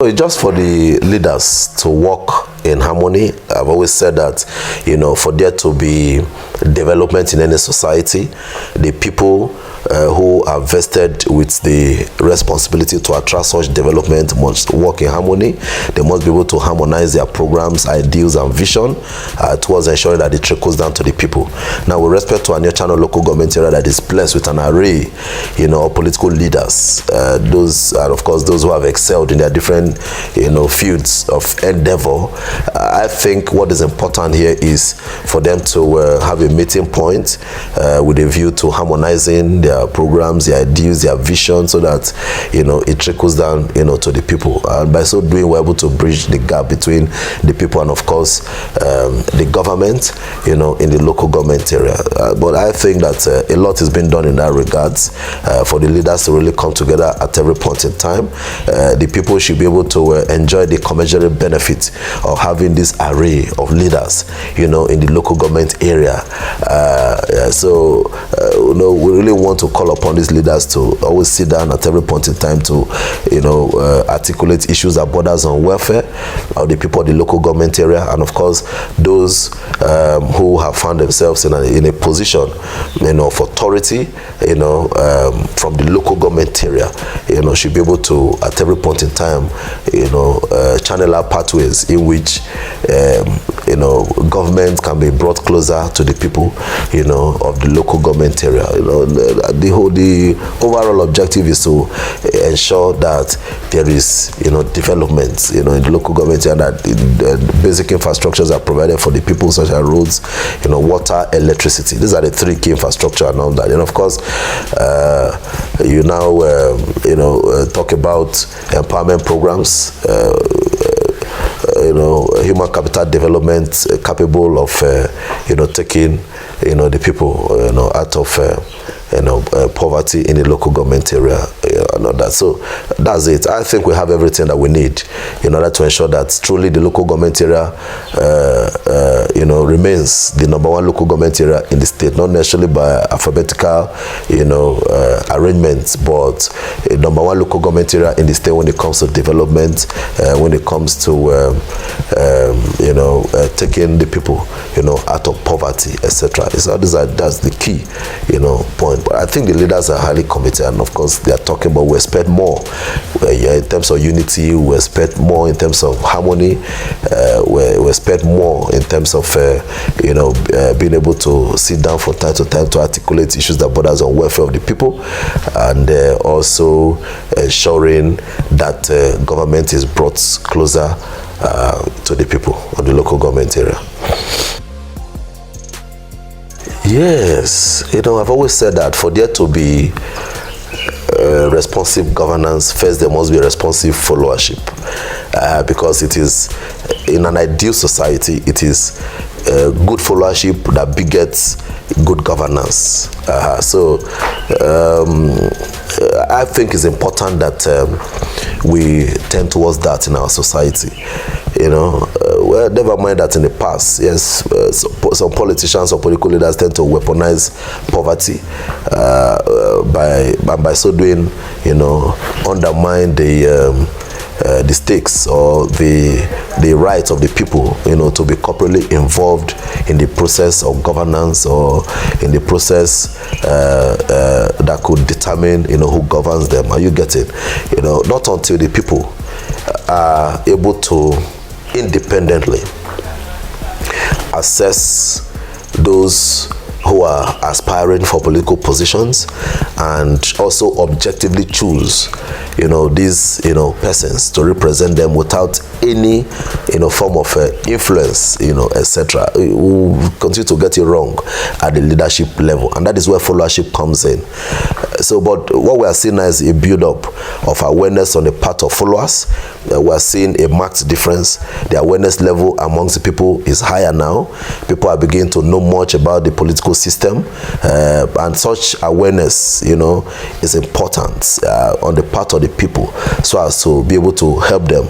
it's just for the leaders to work in harmony. I've always said that, for there to be development in any society, the people who are vested with the responsibility to attract such development must work in harmony. They must be able to harmonize their programs, ideals, and vision towards ensuring that it trickles down to the people. Now, with respect to ANIOCHA local government area that is blessed with an array, of political leaders, those are, of course, those who have excelled in their different, fields of endeavor. I think what is important here is for them to have a meeting point with a view to harmonizing their programs, their ideas, their vision, so that it trickles down to the people, and by so doing we're able to bridge the gap between the people and, of course, the government in the local government area. But I think that a lot is being done in that regards for the leaders to really come together at every point in time. The people should be able to enjoy the commensurate benefit of having this array of leaders in the local government area. So we really want to call upon these leaders to always sit down at every point in time to articulate issues that borders on welfare of the people of the local government area, and of course those who have found themselves in a position of authority from the local government area should be able to at every point in time channel our pathways in which government can be brought closer to the people of the local government area. The overall objective is to ensure that there is development in the local government area, that the basic infrastructures are provided for the people, such as roads, water, electricity. These are the three key infrastructure and all that. And of course, you now talk about empowerment programs, human capital development capable of taking the people out of poverty in the local government area and all that. So that's it. I think we have everything that we need in order to ensure that truly the local government area remains the #1 local government area in the state, not necessarily by alphabetical arrangements, but a #1 local government area in the state when it comes to development, when it comes to taking the people out of poverty, etc. That's the key point. But I think the leaders are highly committed, and of course they are talking about we expect more in terms of unity, we expect more in terms of harmony, we expect more in terms of being able to sit down from time to time to articulate issues that borders on welfare of the people, and also ensuring that government is brought closer to the people of the local government area. Yes, I've always said that for there to be responsive governance, first there must be responsive followership, because it is, in an ideal society, it is good followership that begets good governance. So I think it's important that we tend towards that in our society. Well, never mind that in the past, yes, some politicians or political leaders tend to weaponize poverty by so doing, undermine the stakes or the rights of the people, to be corporately involved in the process of governance or in the process that could determine, who governs them. Are you getting? Not until the people are able to independently assess those who are aspiring for political positions and also objectively choose these persons to represent them without any form of influence, etc. We will continue to get it wrong at the leadership level, and that is where followership comes in. So but what we are seeing now is a build-up of awareness on the part of followers. We are seeing a marked difference. The awareness level amongst the people is higher now. People are beginning to know much about the political system, and such awareness is important on the part of the the people, so as to be able to help them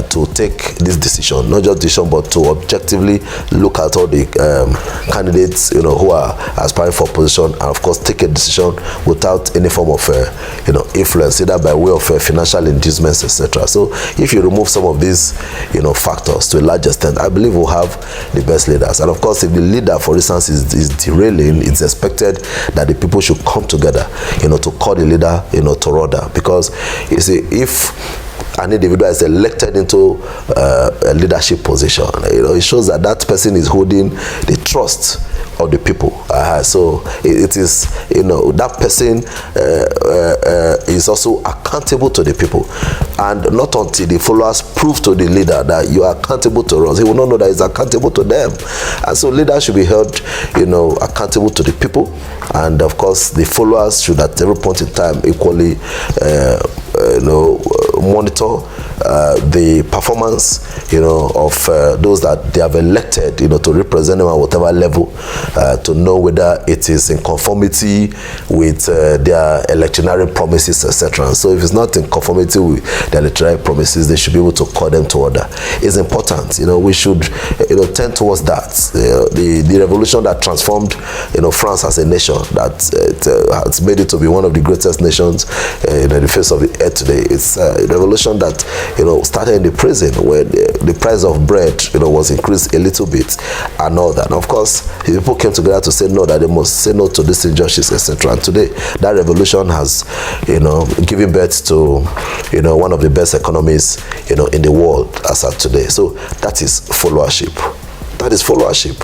to take this decision, not just decision, but to objectively look at all the candidates, who are aspiring for position, and of course take a decision without any form of influence, either by way of financial inducements, etc. So if you remove some of these factors to a large extent, I believe we'll have the best leaders. And of course, if the leader, for instance, is derailing, it's expected that the people should come together to call the leader to order. Because you see, if an individual is elected into a leadership position, it shows that that person is holding the trust of the people. So it is, that person is also accountable to the people. And not until the followers prove to the leader that you are accountable to us, he will not know that he's accountable to them. And so leaders should be held, accountable to the people. And of course, the followers should at every point in time equally, monitor the performance, of those that they have elected, to represent them at whatever level, to know whether it is in conformity with their electionary promises, etc. So if it's not in conformity with their electionary promises, they should be able to call them to order. It's important, we should, tend towards that. The revolution that transformed, France as a nation, that has made it to be one of the greatest nations in the face of the earth today. It's a revolution that started in the prison, where the price of bread was increased a little bit and all that. And of course, people came together to say no, that they must say no to this injustice, etc. And today, that revolution has given birth to one of the best economies in the world as at today. So that is followership. That is followership.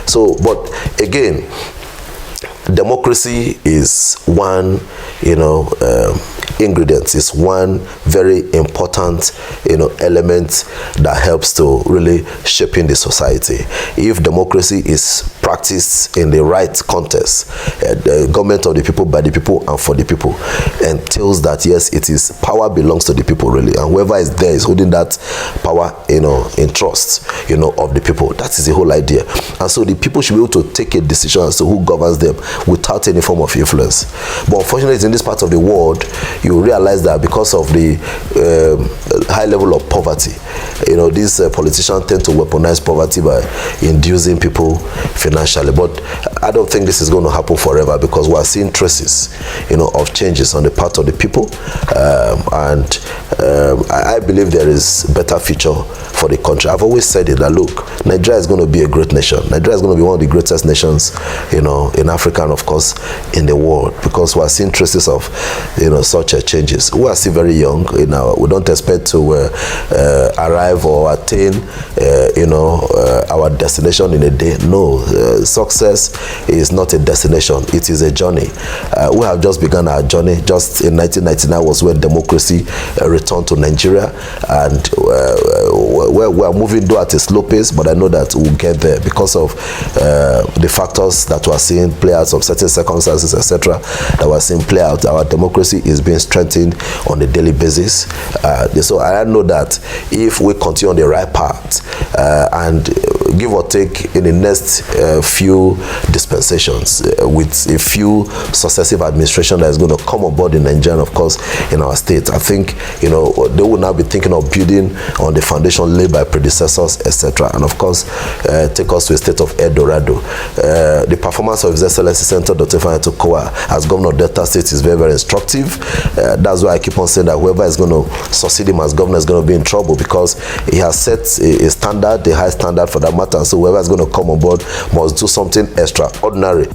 So, but again, democracy is one ingredient, is one very important element that helps to really shaping the society. If democracy is practiced in the right context, the government of the people, by the people, and for the people, entails that yes, it is power belongs to the people really, and whoever is there is holding that power in trust of the people. That is the whole idea. And so the people should be able to take a decision as to who governs them without any form of influence. But unfortunately, in this part of the world, you realize that because of the high level of poverty, these politicians tend to weaponize poverty by inducing people financially. But I don't think this is going to happen forever, because we are seeing traces of changes on the part of the people, and I believe there is better future for the country. I've always said it, that look, Nigeria is going to be a great nation. Nigeria is going to be one of the greatest nations in Africa, and of course in the world, because we are seeing traces of such changes. We are still very young. We don't expect to arrive or attain our destination in a day. No, success is not a destination, it is a journey. We have just begun our journey. Just in 1999 was when democracy returned to Nigeria, and we are moving though at a slow pace, but I know that we'll get there because of the factors that we are seeing play out, of certain circumstances, etc., that we are seeing play out. Our democracy is being strengthened on a daily basis. So I know that if we continue on the right path, and give or take in the next few dispensations, with a few successive administration that is going to come on board in Nigeria, and of course in our state, I think they will now be thinking of building on the foundation laid by predecessors, etc., and of course take us to a state of El Dorado. The performance of His Excellency Senator Dr. Nwoko as governor of Delta State is very, very instructive. That's why I keep on saying that whoever is going to succeed him as governor is going to be in trouble, because he has set a standard, a high standard for that matter. So whoever is going to come on board must do something extraordinary.